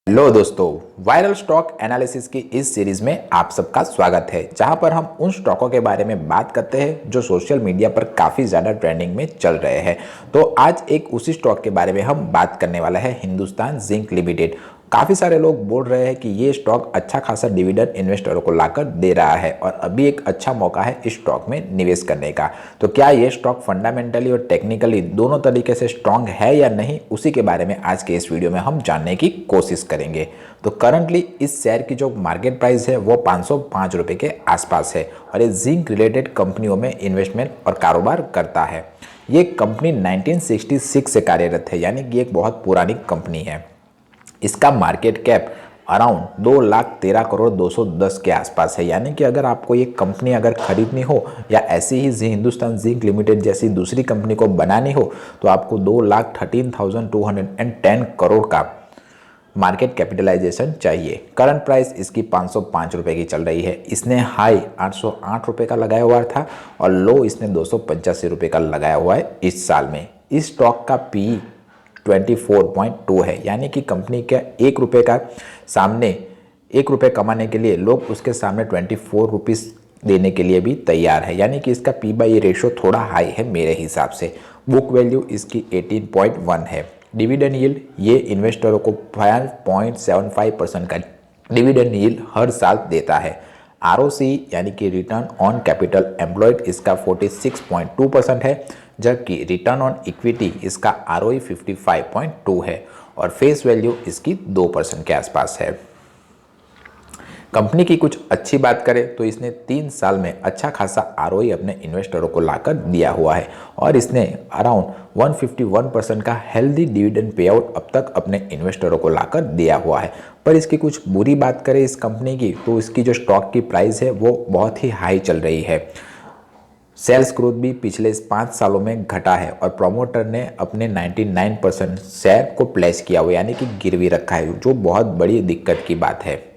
Hello दोस्तों, viral stock analysis की इस सीरीज में आप सबका स्वागत है, जहां पर हम उन स्टॉकों के बारे में बात करते हैं जो सोशल मीडिया पर काफ़ी ज़्यादा ट्रेंडिंग में चल रहे हैं। तो आज एक उसी स्टॉक के बारे में हम बात करने वाला है, हिंदुस्तान जिंक लिमिटेड। काफ़ी सारे लोग बोल रहे हैं कि ये स्टॉक अच्छा खासा डिविडेंड इन्वेस्टरों को लाकर दे रहा है और अभी एक अच्छा मौका है इस स्टॉक में निवेश करने का। तो क्या ये स्टॉक फंडामेंटली और टेक्निकली दोनों तरीके से स्ट्रांग है या नहीं, उसी के बारे में आज के इस वीडियो में हम जानने की कोशिश करेंगे। तो करंटली इस शेयर की जो मार्केट प्राइस है वो 505 रुपये के आसपास है और ये जिंक रिलेटेड कंपनियों में इन्वेस्टमेंट और कारोबार करता है। ये कंपनी 1966 से कार्यरत है, यानी कि एक बहुत पुरानी कंपनी है। इसका मार्केट कैप अराउंड 2,13,210 के आसपास है, यानी कि अगर आपको ये कंपनी अगर खरीदनी हो या ऐसी ही हिंदुस्तान जिंक लिमिटेड जैसी दूसरी कंपनी को बनानी हो तो आपको 2,13,210 करोड़ का मार्केट कैपिटलाइजेशन चाहिए। करंट प्राइस इसकी 505 रुपये की चल रही है। इसने हाई 808 रुपये का लगाया हुआ था और लो इसने 285 रुपये का लगाया हुआ है इस साल में। इस स्टॉक का पी 24.2 है, यानी कि कंपनी के 1 रुपये का सामने 1 रुपये कमाने के लिए लोग उसके सामने 24 रुपीज़ देने के लिए भी तैयार है, यानी कि इसका पी बाई रेशो थोड़ा हाई है मेरे हिसाब से। बुक वैल्यू इसकी 18.1 है। डिविडेंड यील्ड ये इन्वेस्टरों को 5.75% का डिविडेंड यील्ड हर साल देता है। आरओसी यानी कि रिटर्न ऑन कैपिटल एम्प्लॉयड इसका 46.2% है, जबकि रिटर्न ऑन इक्विटी इसका आरओई 55.2 है और फेस वैल्यू इसकी 2% के आसपास है। कंपनी की कुछ अच्छी बात करें तो इसने 3 साल में अच्छा खासा आरओई अपने इन्वेस्टरों को लाकर दिया हुआ है और इसने अराउंड 151% का हेल्दी डिविडेंड पे आउट अब तक अपने इन्वेस्टरों को लाकर दिया हुआ है। पर इसकी कुछ बुरी बात करें इस कंपनी की तो इसकी जो स्टॉक की प्राइस है वो बहुत ही हाई चल रही है। सेल्स ग्रोथ भी पिछले 5 सालों में घटा है और प्रमोटर ने अपने 99% शेयर को प्लेस किया हुआ, यानी कि गिरवी रखा है, जो बहुत बड़ी दिक्कत की बात है।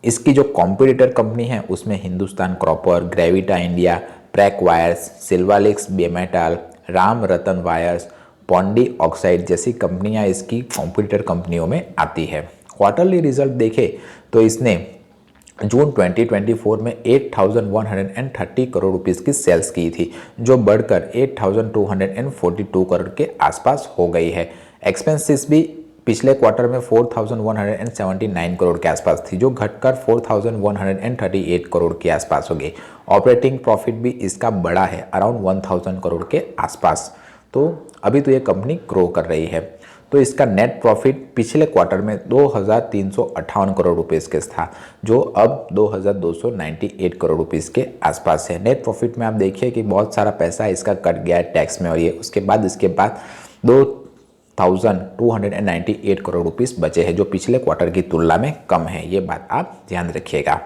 इसकी जो कॉम्पिटिटर कंपनी है उसमें हिंदुस्तान कॉपर, ग्रेविटा इंडिया, प्रैक wires, Shivalik bimetal, Ram Ratan wires, Pondy oxide जैसी कंपनियां इसकी कॉम्पिटिटर कंपनियों में आती है। क्वार्टरली रिजल्ट देखें तो इसने जून 2024 में 8,130 करोड़ रुपीस की सेल्स की थी, जो बढ़कर 8,242 करोड़ के आसपास हो गई है। एक्सपेंसेस भी पिछले क्वार्टर में 4,179 करोड़ के आसपास थी, जो घटकर 4,138 करोड़ के आसपास हो गई। ऑपरेटिंग प्रॉफिट भी इसका बड़ा है, अराउंड 1,000 करोड़ के आसपास। तो अभी तो ये कंपनी ग्रो कर रही है। तो इसका नेट प्रॉफिट पिछले क्वार्टर में 2,358 करोड़ रुपीस के था, जो अब 2,298 करोड़ रुपीस के आसपास है। नेट प्रॉफिट में आप देखिए कि बहुत सारा पैसा इसका कट गया है टैक्स में और ये इसके बाद 2,298 करोड़ रुपीस बचे हैं, जो पिछले क्वार्टर की तुलना में कम है। ये बात आप ध्यान रखिएगा।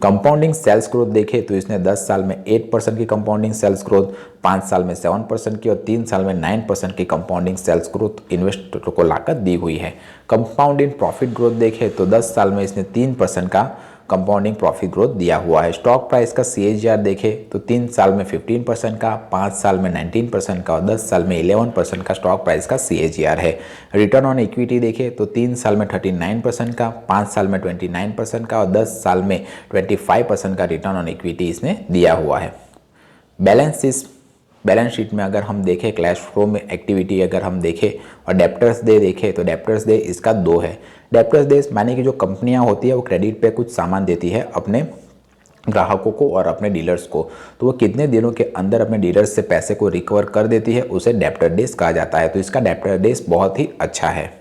कंपाउंडिंग सेल्स ग्रोथ देखें तो इसने 10 साल में 8% की कंपाउंडिंग सेल्स ग्रोथ, 5 साल में 7% की और 3 साल में 9% की कंपाउंडिंग सेल्स ग्रोथ इन्वेस्टरों को लाकर दी हुई है। कंपाउंडिंग प्रॉफिट ग्रोथ देखें तो 10 साल में इसने 3% का कंपाउंडिंग प्रॉफिट ग्रोथ दिया हुआ है। स्टॉक प्राइस का CAGR देखें तो 3 साल में 15% का, 5 साल में 19% का और 10 साल में 11% का स्टॉक प्राइस का CAGR है। रिटर्न ऑन इक्विटी देखें तो 3 साल में 39% का, 5 साल में 29% का और 10 साल में 25% का रिटर्न ऑन इक्विटी इसने दिया हुआ है। बैलेंस शीट में अगर हम देखें, कैश फ्लो में एक्टिविटी अगर हम देखें और डेप्टर्स डे देखें तो डेप्टर्स डे इसका 2 है। डेप्टर्स डे माने कि जो कंपनियां होती है वो क्रेडिट पे कुछ सामान देती है अपने ग्राहकों को और अपने डीलर्स को, तो वो कितने दिनों के अंदर अपने डीलर्स से पैसे को रिकवर कर देती है उसे डेप्टर डेज कहा जाता है। तो इसका डेप्टर डेज बहुत ही अच्छा है।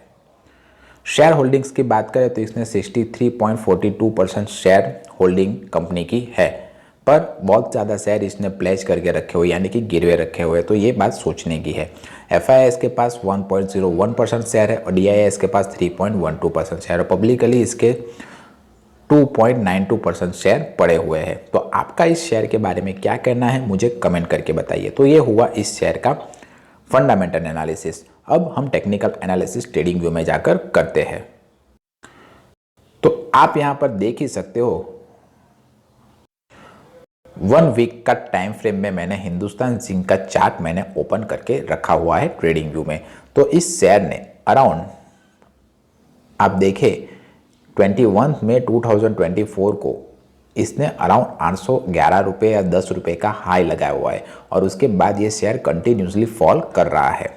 शेयर होल्डिंग्स की बात करें तो इसने 63.42% शेयर होल्डिंग कंपनी की है, पर बहुत ज़्यादा शेयर इसने प्लेज करके रखे हुए, यानी कि गिरवे रखे हुए, तो ये बात सोचने की है। FIS के पास 1.01% शेयर है और DIS के पास 3.12% शेयर है। पब्लिकली इसके 2.92% शेयर पड़े हुए हैं। तो आपका इस शेयर के बारे में क्या कहना है मुझे कमेंट करके बताइए। तो ये हुआ इस शेयर का फंडामेंटल एनालिसिस। अब हम टेक्निकल एनालिसिस ट्रेडिंग व्यू में जाकर करते हैं। तो आप यहाँ पर देख ही सकते हो 1 वीक का टाइम फ्रेम में मैंने हिंदुस्तान जिंक का चार्ट मैंने ओपन करके रखा हुआ है ट्रेडिंग व्यू में। तो इस शेयर ने अराउंड आप देखें 21 मई 2024 को इसने अराउंड 811 रुपये या 10 रुपये का हाई लगाया हुआ है और उसके बाद ये शेयर कंटिन्यूसली फॉल कर रहा है।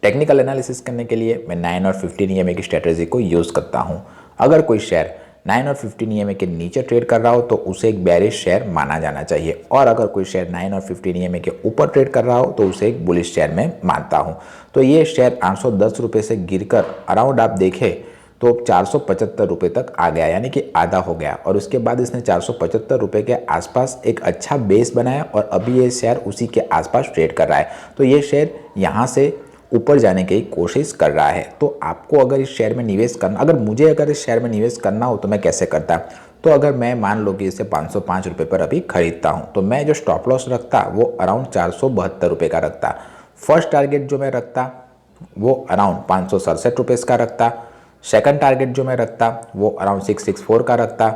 टेक्निकल एनालिसिस करने के लिए मैं 9 और 15 EMA की स्ट्रेटेजी को यूज़ करता हूँ। अगर कोई शेयर 9 और 15 EMA के नीचे ट्रेड कर रहा हो तो उसे एक बेरिश शेयर माना जाना चाहिए, और अगर कोई शेयर 9 और 15 EMA के ऊपर ट्रेड कर रहा हो तो उसे एक बुलिश शेयर में मानता हूँ। तो ये शेयर 810 रुपये से गिरकर अराउंड आप देखें तो 475 रुपये तक आ गया, यानी कि आधा हो गया, और उसके बाद इसने 475 रुपये के आसपास एक अच्छा बेस बनाया और अभी ये शेयर उसी के आसपास ट्रेड कर रहा है। तो ये शेयर यहाँ से ऊपर जाने की कोशिश कर रहा है। तो आपको अगर इस शेयर में निवेश करना, अगर मुझे अगर इस शेयर में निवेश करना हो तो मैं कैसे करता? तो अगर मैं मान लो कि इसे 505 रुपये पर अभी खरीदता हूँ तो मैं जो स्टॉप लॉस रखता वो अराउंड 472 रुपये का रखता। फर्स्ट टारगेट जो मैं रखता वो अराउंड 567 रुपये का रखता। सेकंड टारगेट जो मैं रखता वो अराउंड 664 का रखता।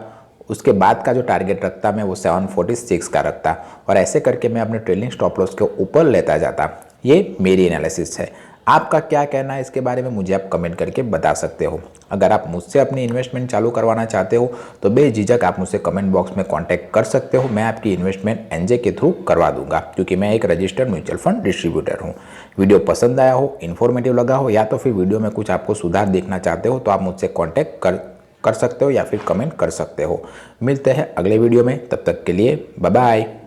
उसके बाद का जो टारगेट रखता मैं वो 746 का रखता, और ऐसे करके मैं अपने ट्रेलिंग स्टॉप लॉस के ऊपर लेता जाता। ये मेरी एनालिसिस है। आपका क्या कहना है इसके बारे में मुझे आप कमेंट करके बता सकते हो। अगर आप मुझसे अपनी इन्वेस्टमेंट चालू करवाना चाहते हो तो बेझिझक आप मुझसे कमेंट बॉक्स में कांटेक्ट कर सकते हो। मैं आपकी इन्वेस्टमेंट एनजे के थ्रू करवा दूंगा, क्योंकि मैं एक रजिस्टर्ड म्यूचुअल फंड डिस्ट्रीब्यूटर हूँ। वीडियो पसंद आया हो, इन्फॉर्मेटिव लगा हो, या तो फिर वीडियो में कुछ आपको सुधार देखना चाहते हो तो आप मुझसे कॉन्टैक्ट कर सकते हो या फिर कमेंट कर सकते हो। मिलते हैं अगले वीडियो में, तब तक के लिए बाय बाय।